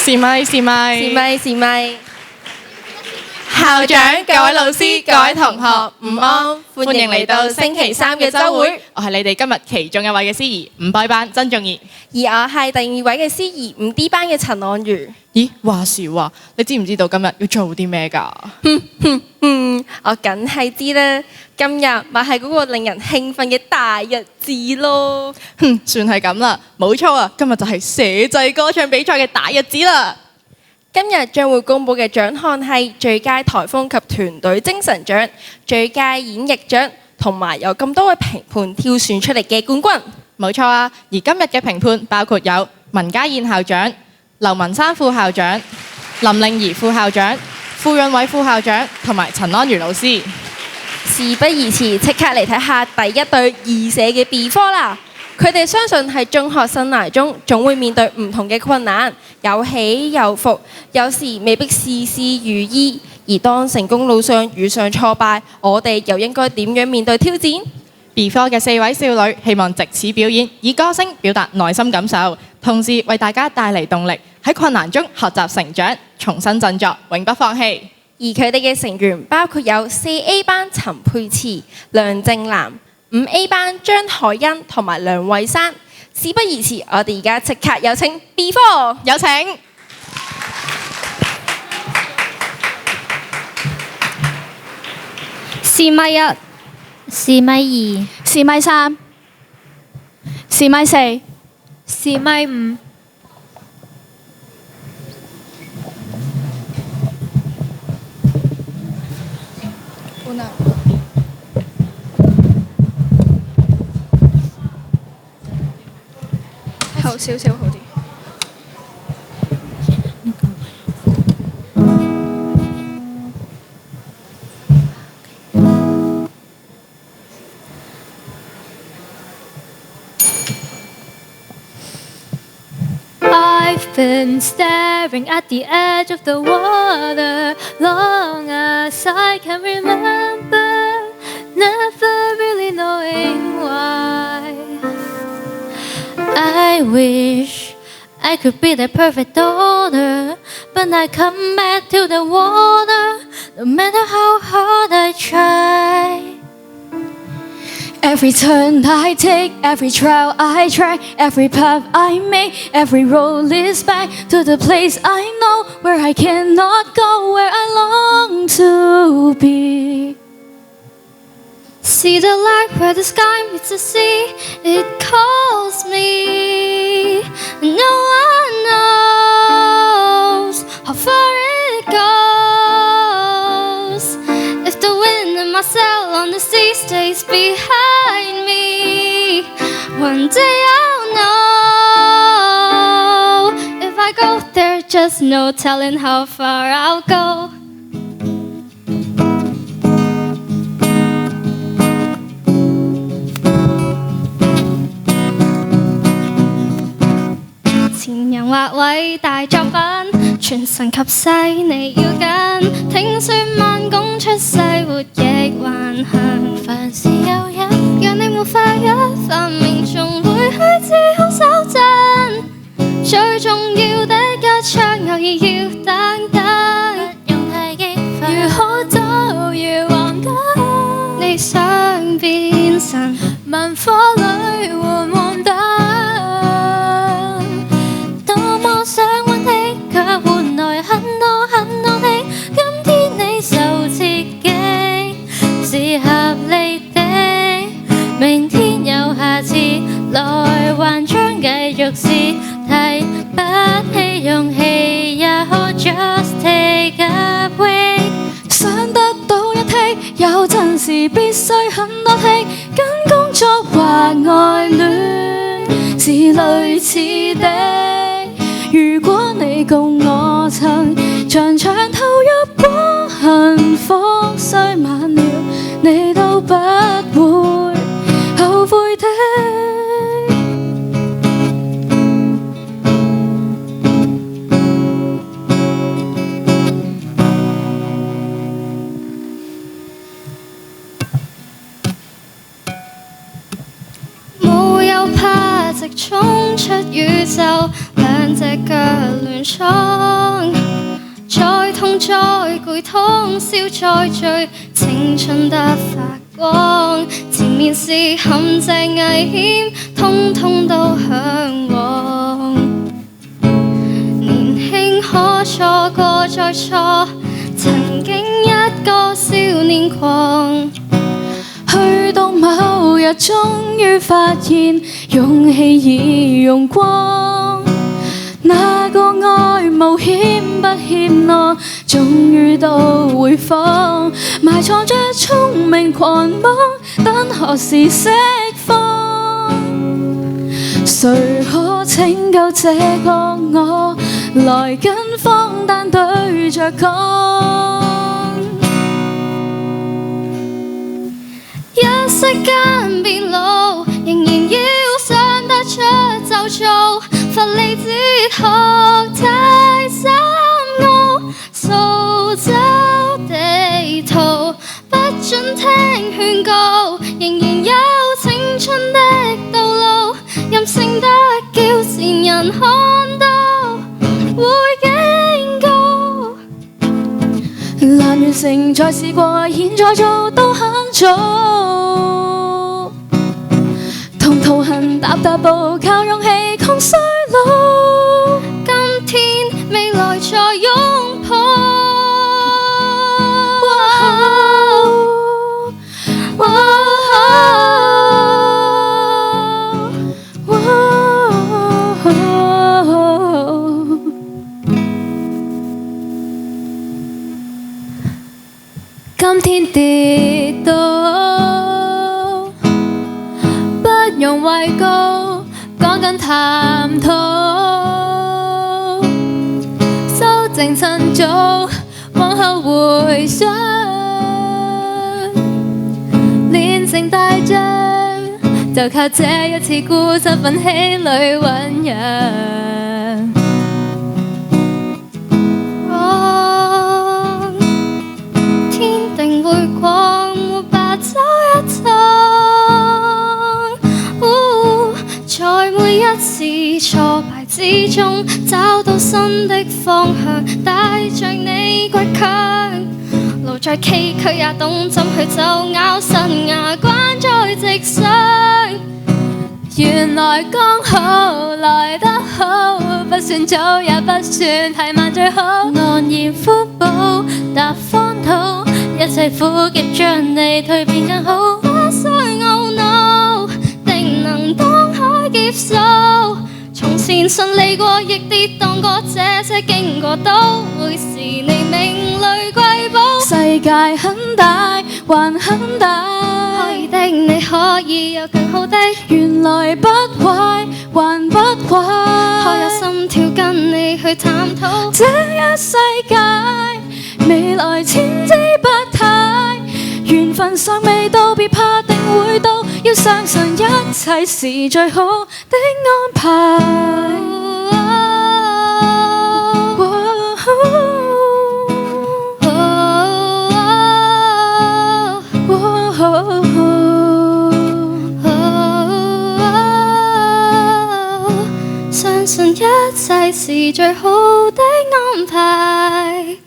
試咪試咪試咪試咪。校長、各位老師、各位同學，午安，歡迎嚟到星期三嘅週會。我係你哋今日其中一位嘅司儀，5B班曾仲儀。而我係第二位嘅司儀，5D 班嘅陳朗如。咦，話時話，你知唔知道今日要做啲咩㗎？我梗係知啦，今日咪係嗰個令人興奮嘅大日子咯。算係咁啦，冇錯啊，今日就係社際歌唱比賽嘅大日子啦。今日將會公佈嘅獎項係最佳颱風及團隊精神獎、最佳演繹獎，同埋有咁多位評判挑選出嚟嘅冠軍。冇錯啊，而今日嘅評判包括有文家燕校長、劉文山副校長、林令儀副校長、傅潤偉副校長同埋陳安如老師。事不宜遲，即刻嚟睇下第一對二社嘅 B 科啦！佢哋相信喺中學生涯中總會面對唔同嘅困難，有起有伏，有時未必事事如意。而當成功路上遇上挫敗，我哋又應該點樣面對挑戰？ B 科嘅4位少女希望藉此表演，以歌聲表達內心感受，同時為大家帶嚟動力，喺困難中學習成長，重新振作，永不放棄。而佢哋嘅成員包括有4A 班陳佩慈、梁靜南、5A 班張海欣同埋梁慧珊。事不宜遲，我哋而家即刻有請 B 科，有請。試咪1、試咪2、試咪3、試咪4、試咪5。後少少好啲。I've been staring at the edge of the water long as I can remember, never really knowing why. I wish I could be the perfect daughter, but I come back to the water, no matter how hard I try. Every turn I take, every trail I track, every path I make, every road leads back to the place I know, where I cannot go, where I long to be. See the light where the sky meets the sea, it calls me. No one knows how far it goes. If the wind in my sail on the sea stays behind me, one day I'll know. If I go there, just no telling how far I'll go.前人畫偉大作品，全神及世你要跟，聽說慢工出世活亦還行。凡事有人，讓你沒法一發明，總會開始空手震。最重要的一槍，偶爾要等等，不用太激憤。如可走如黃金，你想變神，萬火裏緩緩等。想溫馨，卻換來很多很多的。今天你受刺激是合理的，明天有下次，來還將繼續試，提不起勇氣，也可 just take a break。想得到一剔，有陣時必須很多剔，跟工作或愛戀是類似的。如果你共我曾長長投入過幸福，雖晚了，你都不會後悔的。無有怕直衝出宇宙，兩隻腳亂門窗，再痛再攰，通宵再醉，青春得發光。前面是陷阱危險，通通都向往。年輕可錯過再錯，曾經一個少年狂。去到某日，終於發現勇氣已用光。那個愛冒險不怯懦，終於都會放，埋藏着聰明狂妄，等何時釋放？誰可拯救這個我？來跟荒誕對着講。一息間變老，仍然要想得出就做，乏力哲學太深奧，掃走地圖，不准聽勸告，仍然有青春的道路，任性得叫前人看到會警告。難完成再試過，現在做都很早。同途行踏踏步，靠勇氣抗衰老。今天未來再擁抱。今天跌倒，不用畏高，講緊談吐，修正趁早，往後回想，練成大將，就靠這一次固執奮起裏醞釀。定會光，沒白走一趟。在每一次挫敗之中，找到新的方向，帶着你倔強。路再崎嶇也懂怎去走，咬實牙關在直上。原來剛好來得好，不算早也不算太慢最好。安然呼保踏荒土，一切苦澀將你蛻變更好。不需懊惱，定能當海劫數。從前順利過，亦跌宕過，這些經過都會是你名類貴寶。世界很大，還很大，可以的你可以有更好的。原來不壞，還不壞，可有心跳跟你去探討。這一世界未來千姿百態，緣分尚未到，別怕定會到，要相信一切是最好的安排。相信一切是最好的安排。